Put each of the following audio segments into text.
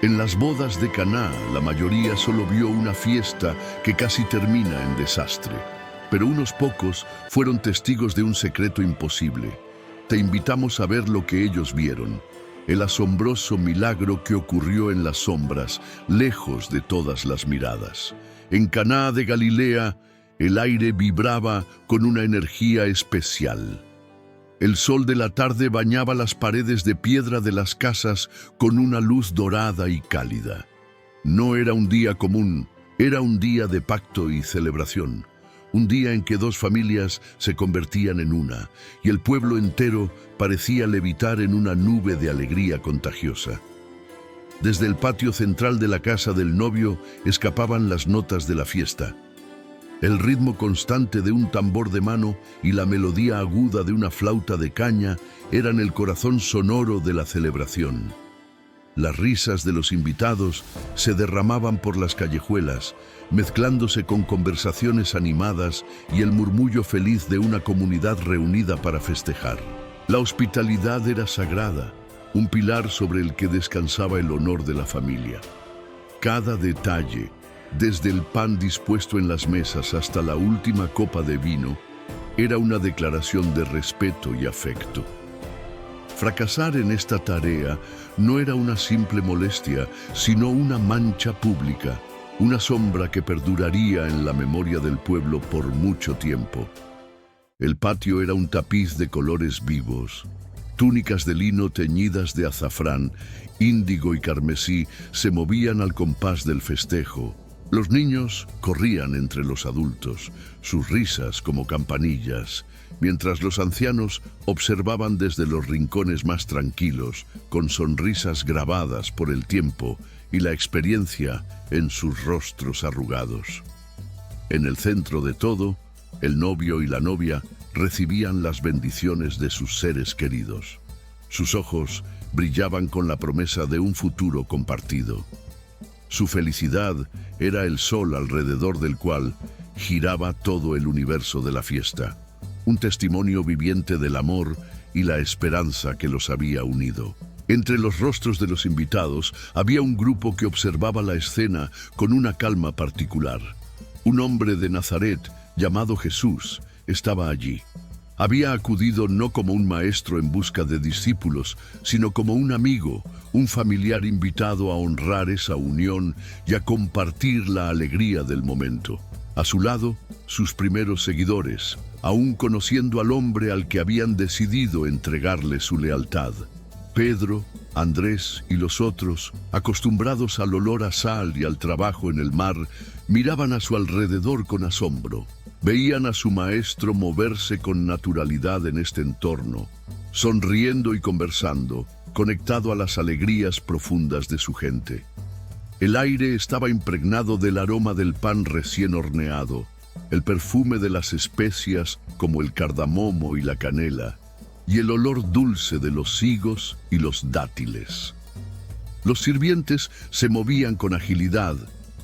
En las bodas de Caná, la mayoría solo vio una fiesta que casi termina en desastre. Pero unos pocos fueron testigos de un secreto imposible. Te invitamos a ver lo que ellos vieron. El asombroso milagro que ocurrió en las sombras, lejos de todas las miradas. En Caná de Galilea, el aire vibraba con una energía especial. El sol de la tarde bañaba las paredes de piedra de las casas con una luz dorada y cálida. No era un día común, era un día de pacto y celebración. Un día en que dos familias se convertían en una, y el pueblo entero parecía levitar en una nube de alegría contagiosa. Desde el patio central de la casa del novio escapaban las notas de la fiesta. El ritmo constante de un tambor de mano y la melodía aguda de una flauta de caña eran el corazón sonoro de la celebración. Las risas de los invitados se derramaban por las callejuelas, mezclándose con conversaciones animadas y el murmullo feliz de una comunidad reunida para festejar. La hospitalidad era sagrada, un pilar sobre el que descansaba el honor de la familia. Cada detalle, desde el pan dispuesto en las mesas hasta la última copa de vino, era una declaración de respeto y afecto. Fracasar en esta tarea no era una simple molestia, sino una mancha pública, una sombra que perduraría en la memoria del pueblo por mucho tiempo. El patio era un tapiz de colores vivos. Túnicas de lino teñidas de azafrán, índigo y carmesí se movían al compás del festejo. Los niños corrían entre los adultos, sus risas como campanillas, mientras los ancianos observaban desde los rincones más tranquilos, con sonrisas grabadas por el tiempo y la experiencia en sus rostros arrugados. En el centro de todo, el novio y la novia recibían las bendiciones de sus seres queridos. Sus ojos brillaban con la promesa de un futuro compartido. Su felicidad era el sol alrededor del cual giraba todo el universo de la fiesta, un testimonio viviente del amor y la esperanza que los había unido. Entre los rostros de los invitados había un grupo que observaba la escena con una calma particular. Un hombre de Nazaret, llamado Jesús, estaba allí. Había acudido no como un maestro en busca de discípulos, sino como un amigo, un familiar invitado a honrar esa unión y a compartir la alegría del momento. A su lado, sus primeros seguidores, aún conociendo al hombre al que habían decidido entregarle su lealtad. Pedro, Andrés y los otros, acostumbrados al olor a sal y al trabajo en el mar, miraban a su alrededor con asombro. Veían a su maestro moverse con naturalidad en este entorno, sonriendo y conversando, conectado a las alegrías profundas de su gente. El aire estaba impregnado del aroma del pan recién horneado, el perfume de las especias como el cardamomo y la canela, y el olor dulce de los higos y los dátiles. Los sirvientes se movían con agilidad,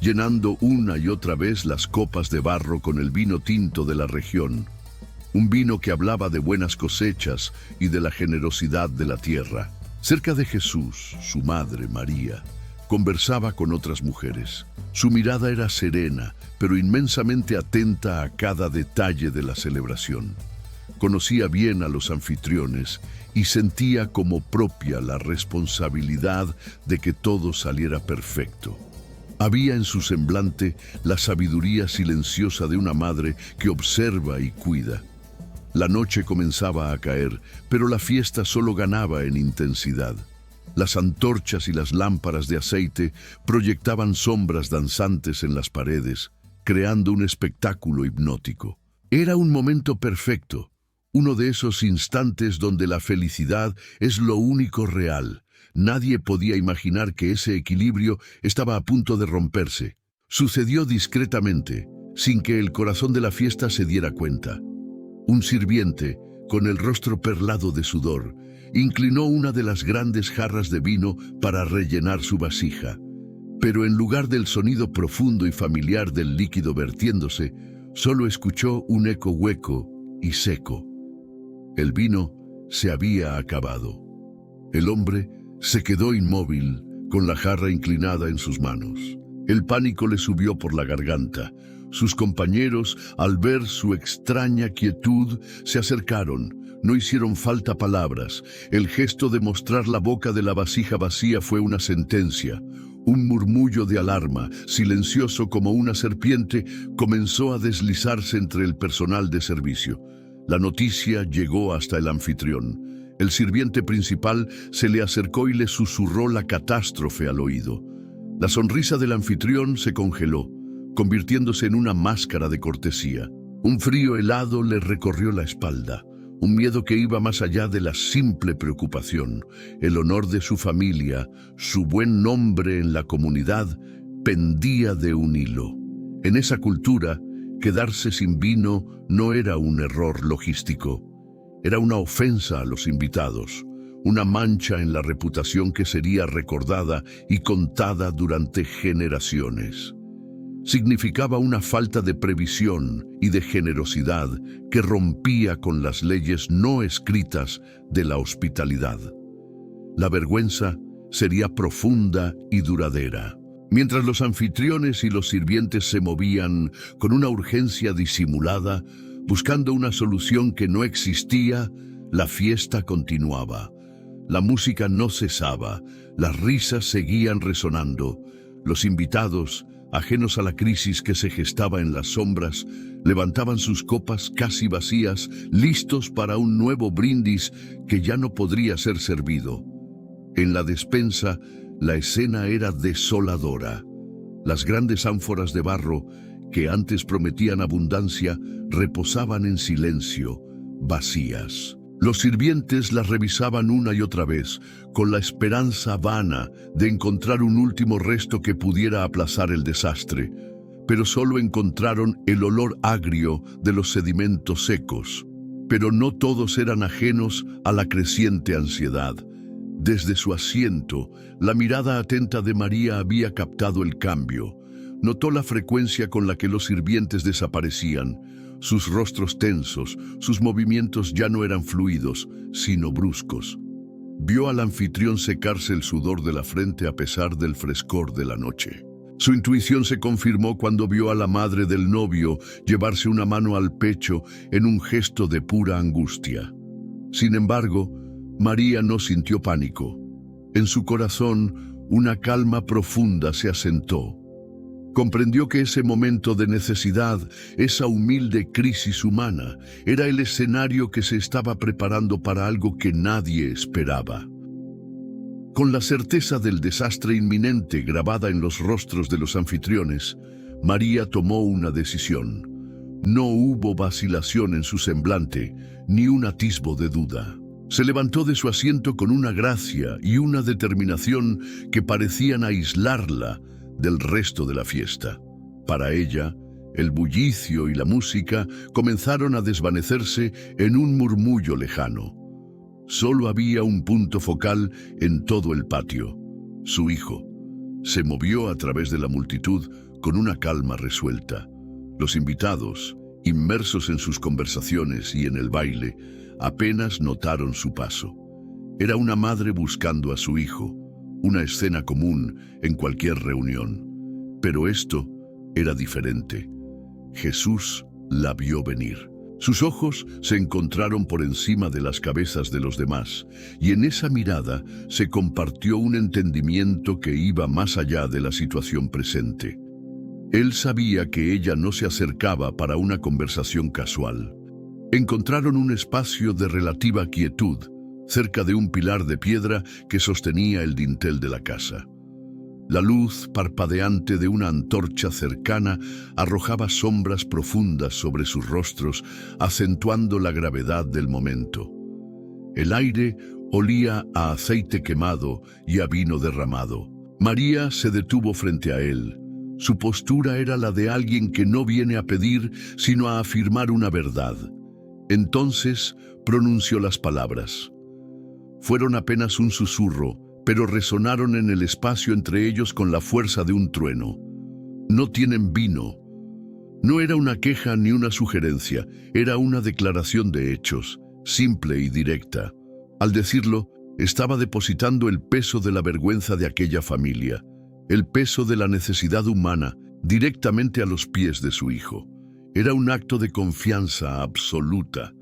llenando una y otra vez las copas de barro con el vino tinto de la región, un vino que hablaba de buenas cosechas y de la generosidad de la tierra. Cerca de Jesús, su madre, María, conversaba con otras mujeres. Su mirada era serena, pero inmensamente atenta a cada detalle de la celebración. Conocía bien a los anfitriones y sentía como propia la responsabilidad de que todo saliera perfecto. Había en su semblante la sabiduría silenciosa de una madre que observa y cuida. La noche comenzaba a caer, pero la fiesta solo ganaba en intensidad. Las antorchas y las lámparas de aceite proyectaban sombras danzantes en las paredes, creando un espectáculo hipnótico. Era un momento perfecto, uno de esos instantes donde la felicidad es lo único real. Nadie podía imaginar que ese equilibrio estaba a punto de romperse. Sucedió discretamente, sin que el corazón de la fiesta se diera cuenta. Un sirviente, con el rostro perlado de sudor, inclinó una de las grandes jarras de vino para rellenar su vasija. Pero en lugar del sonido profundo y familiar del líquido vertiéndose, solo escuchó un eco hueco y seco. El vino se había acabado. El hombre se quedó inmóvil, con la jarra inclinada en sus manos. El pánico le subió por la garganta. Sus compañeros, al ver su extraña quietud, se acercaron. No hicieron falta palabras. El gesto de mostrar la boca de la vasija vacía fue una sentencia. Un murmullo de alarma, silencioso como una serpiente, comenzó a deslizarse entre el personal de servicio. La noticia llegó hasta el anfitrión. El sirviente principal se le acercó y le susurró la catástrofe al oído. La sonrisa del anfitrión se congeló, convirtiéndose en una máscara de cortesía. Un frío helado le recorrió la espalda, un miedo que iba más allá de la simple preocupación. El honor de su familia, su buen nombre en la comunidad, pendía de un hilo. En esa cultura, quedarse sin vino no era un error logístico. Era una ofensa a los invitados, una mancha en la reputación que sería recordada y contada durante generaciones. Significaba una falta de previsión y de generosidad que rompía con las leyes no escritas de la hospitalidad. La vergüenza sería profunda y duradera. Mientras los anfitriones y los sirvientes se movían con una urgencia disimulada, buscando una solución que no existía, la fiesta continuaba. La música no cesaba, las risas seguían resonando. Los invitados, ajenos a la crisis que se gestaba en las sombras, levantaban sus copas casi vacías, listos para un nuevo brindis que ya no podría ser servido. En la despensa, la escena era desoladora. Las grandes ánforas de barro, que antes prometían abundancia, reposaban en silencio, vacías. Los sirvientes las revisaban una y otra vez, con la esperanza vana de encontrar un último resto que pudiera aplazar el desastre, pero solo encontraron el olor agrio de los sedimentos secos. Pero no todos eran ajenos a la creciente ansiedad. Desde su asiento, la mirada atenta de María había captado el cambio. Notó la frecuencia con la que los sirvientes desaparecían, sus rostros tensos, sus movimientos ya no eran fluidos, sino bruscos. Vio al anfitrión secarse el sudor de la frente a pesar del frescor de la noche. Su intuición se confirmó cuando vio a la madre del novio llevarse una mano al pecho en un gesto de pura angustia. Sin embargo, María no sintió pánico. En su corazón, una calma profunda se asentó. Comprendió que ese momento de necesidad, esa humilde crisis humana, era el escenario que se estaba preparando para algo que nadie esperaba. Con la certeza del desastre inminente grabada en los rostros de los anfitriones, María tomó una decisión. No hubo vacilación en su semblante, ni un atisbo de duda. Se levantó de su asiento con una gracia y una determinación que parecían aislarla del resto de la fiesta. Para ella, el bullicio y la música comenzaron a desvanecerse en un murmullo lejano. Solo había un punto focal en todo el patio: su hijo. Se movió a través de la multitud con una calma resuelta. Los invitados, inmersos en sus conversaciones y en el baile, apenas notaron su paso. Era una madre buscando a su hijo, una escena común en cualquier reunión. Pero esto era diferente. Jesús la vio venir. Sus ojos se encontraron por encima de las cabezas de los demás, y en esa mirada se compartió un entendimiento que iba más allá de la situación presente. Él sabía que ella no se acercaba para una conversación casual. Encontraron un espacio de relativa quietud, cerca de un pilar de piedra que sostenía el dintel de la casa. La luz parpadeante de una antorcha cercana arrojaba sombras profundas sobre sus rostros, acentuando la gravedad del momento. El aire olía a aceite quemado y a vino derramado. María se detuvo frente a él. Su postura era la de alguien que no viene a pedir, sino a afirmar una verdad. Entonces pronunció las palabras. Fueron apenas un susurro, pero resonaron en el espacio entre ellos con la fuerza de un trueno. No tienen vino. No era una queja ni una sugerencia, era una declaración de hechos, simple y directa. Al decirlo, estaba depositando el peso de la vergüenza de aquella familia, el peso de la necesidad humana, directamente a los pies de su hijo. Era un acto de confianza absoluta.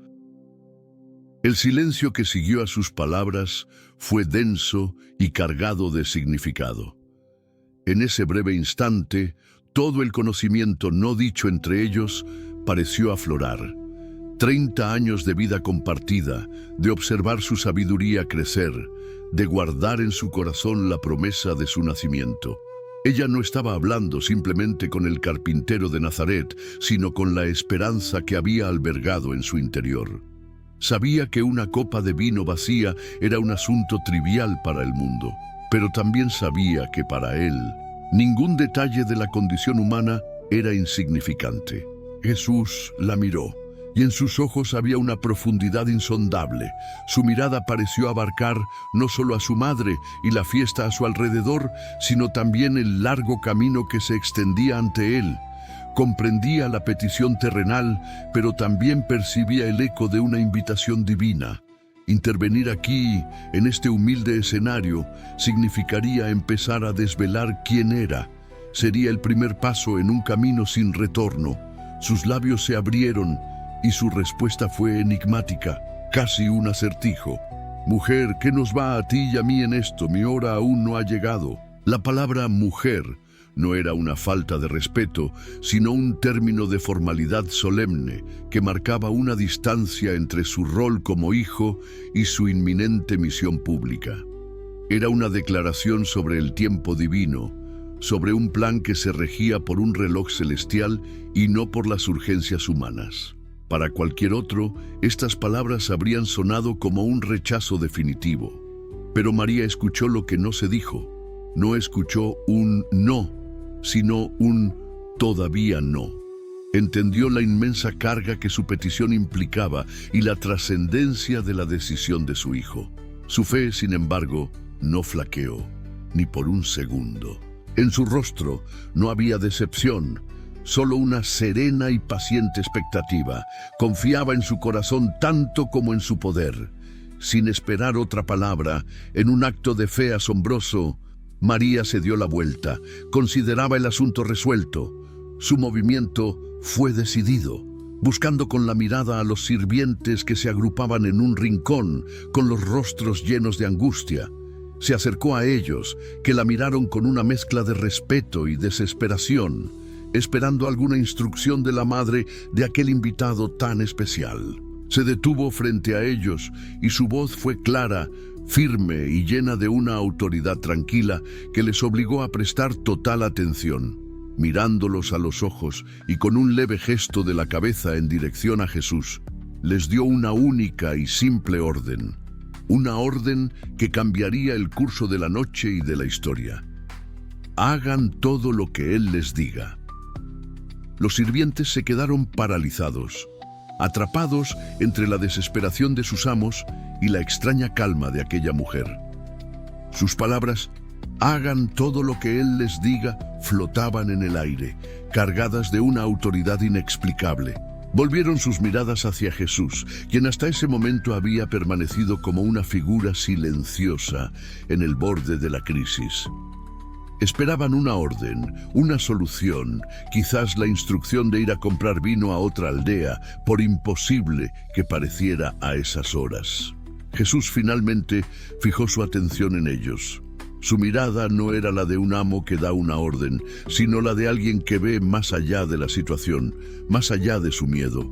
El silencio que siguió a sus palabras fue denso y cargado de significado. En ese breve instante, todo el conocimiento no dicho entre ellos pareció aflorar. 30 años de vida compartida, de observar su sabiduría crecer, de guardar en su corazón la promesa de su nacimiento. Ella no estaba hablando simplemente con el carpintero de Nazaret, sino con la esperanza que había albergado en su interior. Sabía que una copa de vino vacía era un asunto trivial para el mundo, pero también sabía que para él, ningún detalle de la condición humana era insignificante. Jesús la miró, y en sus ojos había una profundidad insondable. Su mirada pareció abarcar no solo a su madre y la fiesta a su alrededor, sino también el largo camino que se extendía ante él. Comprendía la petición terrenal, pero también percibía el eco de una invitación divina. Intervenir aquí, en este humilde escenario, significaría empezar a desvelar quién era. Sería el primer paso en un camino sin retorno. Sus labios se abrieron y su respuesta fue enigmática, casi un acertijo. «Mujer, ¿qué nos va a ti y a mí en esto? Mi hora aún no ha llegado». La palabra mujer no era una falta de respeto, sino un término de formalidad solemne que marcaba una distancia entre su rol como hijo y su inminente misión pública. Era una declaración sobre el tiempo divino, sobre un plan que se regía por un reloj celestial y no por las urgencias humanas. Para cualquier otro, estas palabras habrían sonado como un rechazo definitivo. Pero María escuchó lo que no se dijo. No escuchó un no, sino un todavía no. Entendió la inmensa carga que su petición implicaba y la trascendencia de la decisión de su hijo. Su fe, sin embargo, no flaqueó, ni por un segundo. En su rostro no había decepción, solo una serena y paciente expectativa. Confiaba en su corazón tanto como en su poder. Sin esperar otra palabra, en un acto de fe asombroso, María se dio la vuelta, consideraba el asunto resuelto. Su movimiento fue decidido, buscando con la mirada a los sirvientes que se agrupaban en un rincón, con los rostros llenos de angustia. Se acercó a ellos, que la miraron con una mezcla de respeto y desesperación, esperando alguna instrucción de la madre de aquel invitado tan especial. Se detuvo frente a ellos y su voz fue clara, firme y llena de una autoridad tranquila que les obligó a prestar total atención. Mirándolos a los ojos y con un leve gesto de la cabeza en dirección a Jesús, les dio una única y simple orden. Una orden que cambiaría el curso de la noche y de la historia. Hagan todo lo que Él les diga. Los sirvientes se quedaron paralizados, atrapados entre la desesperación de sus amos y la extraña calma de aquella mujer. Sus palabras, hagan todo lo que Él les diga, flotaban en el aire, cargadas de una autoridad inexplicable. Volvieron sus miradas hacia Jesús, quien hasta ese momento había permanecido como una figura silenciosa en el borde de la crisis. Esperaban una orden, una solución, quizás la instrucción de ir a comprar vino a otra aldea, por imposible que pareciera a esas horas. Jesús finalmente fijó su atención en ellos. Su mirada no era la de un amo que da una orden, sino la de alguien que ve más allá de la situación, más allá de su miedo.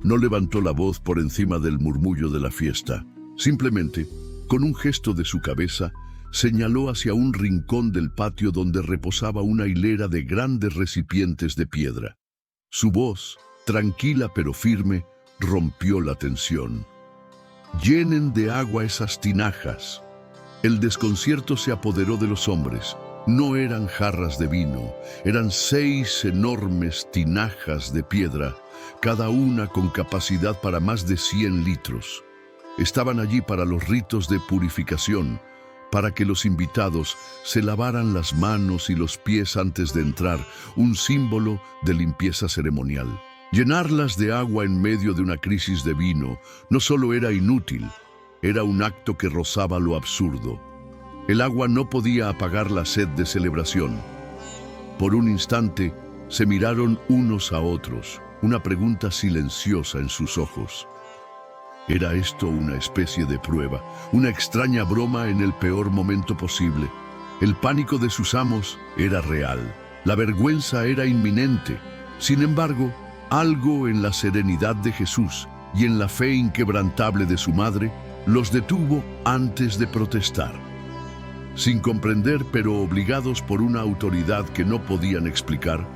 No levantó la voz por encima del murmullo de la fiesta. Simplemente, con un gesto de su cabeza, señaló hacia un rincón del patio donde reposaba una hilera de grandes recipientes de piedra. Su voz, tranquila pero firme, rompió la tensión. «Llenen de agua esas tinajas». El desconcierto se apoderó de los hombres. No eran jarras de vino, eran 6 enormes tinajas de piedra, cada una con capacidad para más de 100 litros. Estaban allí para los ritos de purificación, para que los invitados se lavaran las manos y los pies antes de entrar, un símbolo de limpieza ceremonial. Llenarlas de agua en medio de una crisis de vino no solo era inútil, era un acto que rozaba lo absurdo. El agua no podía apagar la sed de celebración. Por un instante, se miraron unos a otros, una pregunta silenciosa en sus ojos. ¿Era esto una especie de prueba, una extraña broma en el peor momento posible? El pánico de sus amos era real, la vergüenza era inminente. Sin embargo, algo en la serenidad de Jesús y en la fe inquebrantable de su madre los detuvo antes de protestar. Sin comprender, pero obligados por una autoridad que no podían explicar,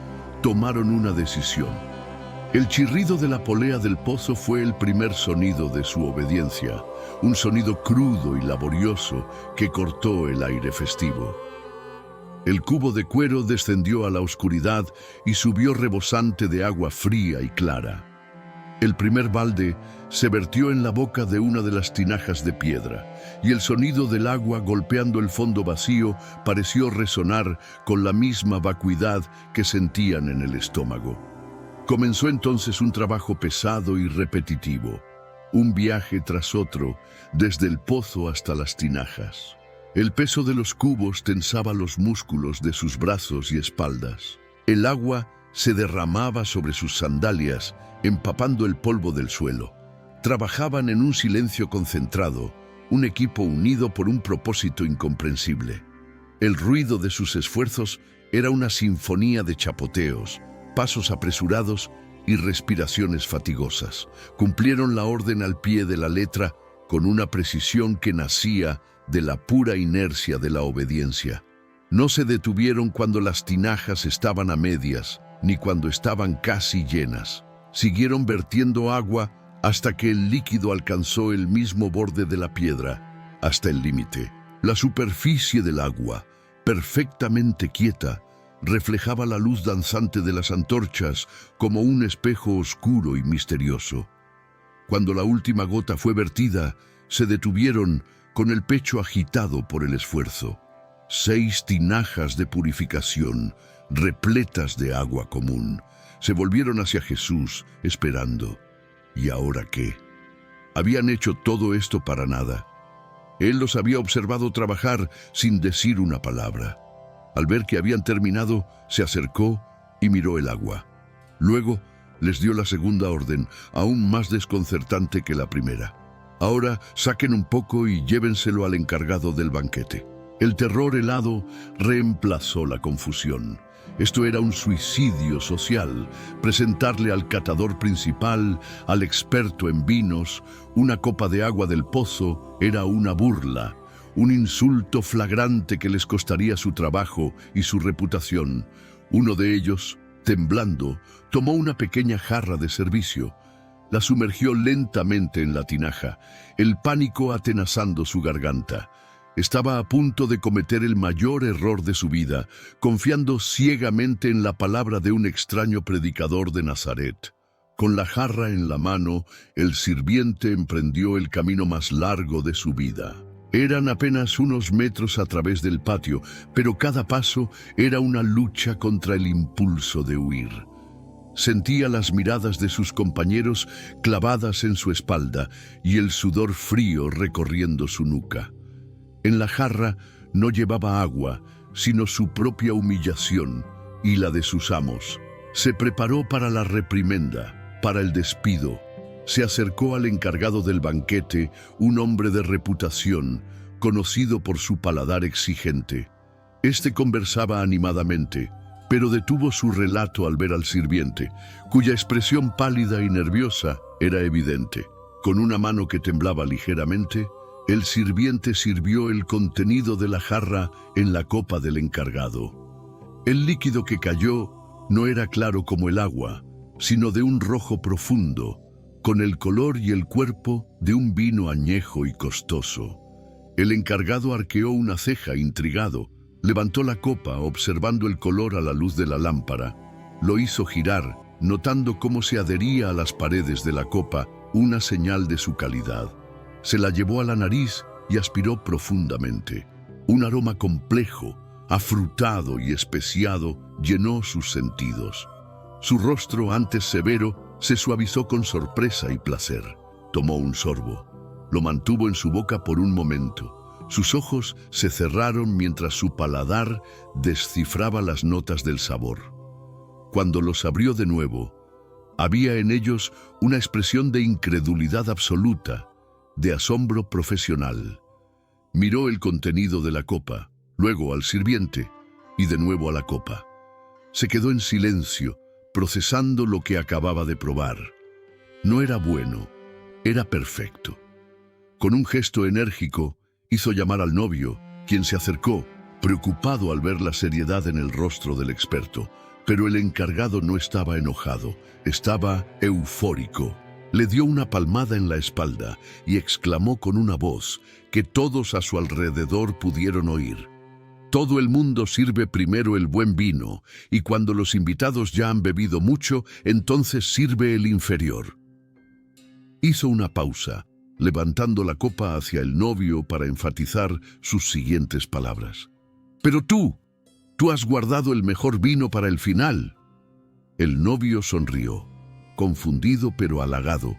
tomaron una decisión. El chirrido de la polea del pozo fue el primer sonido de su obediencia, un sonido crudo y laborioso que cortó el aire festivo. El cubo de cuero descendió a la oscuridad y subió rebosante de agua fría y clara. El primer balde se vertió en la boca de una de las tinajas de piedra, y el sonido del agua golpeando el fondo vacío pareció resonar con la misma vacuidad que sentían en el estómago. Comenzó entonces un trabajo pesado y repetitivo, un viaje tras otro, desde el pozo hasta las tinajas. El peso de los cubos tensaba los músculos de sus brazos y espaldas. El agua se derramaba sobre sus sandalias, empapando el polvo del suelo. Trabajaban en un silencio concentrado, un equipo unido por un propósito incomprensible. El ruido de sus esfuerzos era una sinfonía de chapoteos, pasos apresurados y respiraciones fatigosas. Cumplieron la orden al pie de la letra con una precisión que nacía de la pura inercia de la obediencia. No se detuvieron cuando las tinajas estaban a medias, ni cuando estaban casi llenas. Siguieron vertiendo agua hasta que el líquido alcanzó el mismo borde de la piedra, hasta el límite. La superficie del agua, perfectamente quieta, reflejaba la luz danzante de las antorchas como un espejo oscuro y misterioso. Cuando la última gota fue vertida, se detuvieron con el pecho agitado por el esfuerzo. 6 tinajas de purificación, repletas de agua común, se volvieron hacia Jesús, esperando. ¿Y ahora qué? Habían hecho todo esto para nada. Él los había observado trabajar sin decir una palabra. Al ver que habían terminado, se acercó y miró el agua. Luego les dio la segunda orden, aún más desconcertante que la primera. Ahora saquen un poco y llévenselo al encargado del banquete. El terror helado reemplazó la confusión. Esto era un suicidio social, presentarle al catador principal, al experto en vinos, una copa de agua del pozo era una burla, un insulto flagrante que les costaría su trabajo y su reputación. Uno de ellos, temblando, tomó una pequeña jarra de servicio. La sumergió lentamente en la tinaja, el pánico atenazando su garganta. Estaba a punto de cometer el mayor error de su vida, confiando ciegamente en la palabra de un extraño predicador de Nazaret. Con la jarra en la mano, el sirviente emprendió el camino más largo de su vida. Eran apenas unos metros a través del patio, pero cada paso era una lucha contra el impulso de huir. Sentía las miradas de sus compañeros clavadas en su espalda y el sudor frío recorriendo su nuca. En la jarra no llevaba agua, sino su propia humillación y la de sus amos. Se preparó para la reprimenda, para el despido. Se acercó al encargado del banquete, un hombre de reputación, conocido por su paladar exigente. Este conversaba animadamente, pero detuvo su relato al ver al sirviente, cuya expresión pálida y nerviosa era evidente. Con una mano que temblaba ligeramente, el sirviente sirvió el contenido de la jarra en la copa del encargado. El líquido que cayó no era claro como el agua, sino de un rojo profundo, con el color y el cuerpo de un vino añejo y costoso. El encargado arqueó una ceja intrigado, levantó la copa observando el color a la luz de la lámpara. Lo hizo girar, notando cómo se adhería a las paredes de la copa una señal de su calidad. Se la llevó a la nariz y aspiró profundamente. Un aroma complejo, afrutado y especiado llenó sus sentidos. Su rostro, antes severo, se suavizó con sorpresa y placer. Tomó un sorbo. Lo mantuvo en su boca por un momento. Sus ojos se cerraron mientras su paladar descifraba las notas del sabor. Cuando los abrió de nuevo, había en ellos una expresión de incredulidad absoluta, de asombro profesional. Miró el contenido de la copa, luego al sirviente y de nuevo a la copa. Se quedó en silencio, procesando lo que acababa de probar. No era bueno, era perfecto. Con un gesto enérgico, hizo llamar al novio, quien se acercó, preocupado al ver la seriedad en el rostro del experto. Pero el encargado no estaba enojado, estaba eufórico. Le dio una palmada en la espalda y exclamó con una voz que todos a su alrededor pudieron oír: «Todo el mundo sirve primero el buen vino, y cuando los invitados ya han bebido mucho, entonces sirve el inferior». Hizo una pausa, levantando la copa hacia el novio para enfatizar sus siguientes palabras. «Pero tú has guardado el mejor vino para el final». El novio sonrió, confundido pero halagado,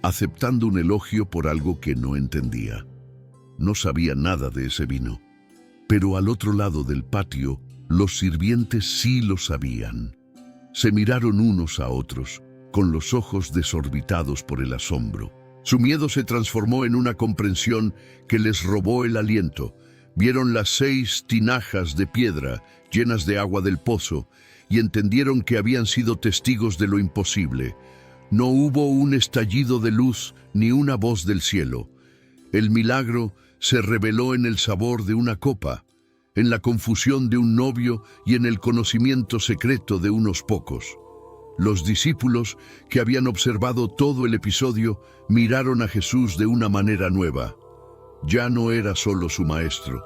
aceptando un elogio por algo que no entendía. No sabía nada de ese vino. Pero al otro lado del patio, los sirvientes sí lo sabían. Se miraron unos a otros, con los ojos desorbitados por el asombro. Su miedo se transformó en una comprensión que les robó el aliento. Vieron las 6 tinajas de piedra llenas de agua del pozo y entendieron que habían sido testigos de lo imposible. No hubo un estallido de luz ni una voz del cielo. El milagro se reveló en el sabor de una copa, en la confusión de un novio y en el conocimiento secreto de unos pocos. Los discípulos, que habían observado todo el episodio, miraron a Jesús de una manera nueva. Ya no era solo su maestro.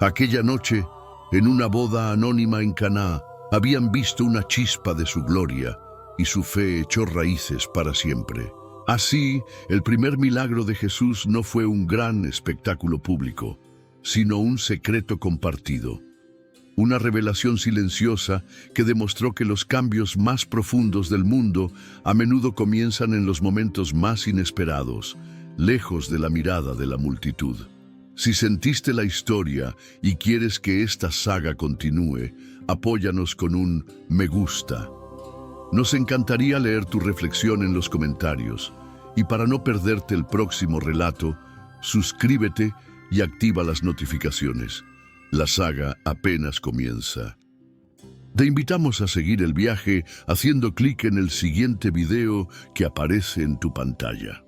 Aquella noche, en una boda anónima en Caná, habían visto una chispa de su gloria y su fe echó raíces para siempre. Así, el primer milagro de Jesús no fue un gran espectáculo público, sino un secreto compartido. Una revelación silenciosa que demostró que los cambios más profundos del mundo a menudo comienzan en los momentos más inesperados, lejos de la mirada de la multitud. Si sentiste la historia y quieres que esta saga continúe, apóyanos con un me gusta. Nos encantaría leer tu reflexión en los comentarios, y para no perderte el próximo relato, suscríbete y activa las notificaciones. La saga apenas comienza. Te invitamos a seguir el viaje haciendo clic en el siguiente video que aparece en tu pantalla.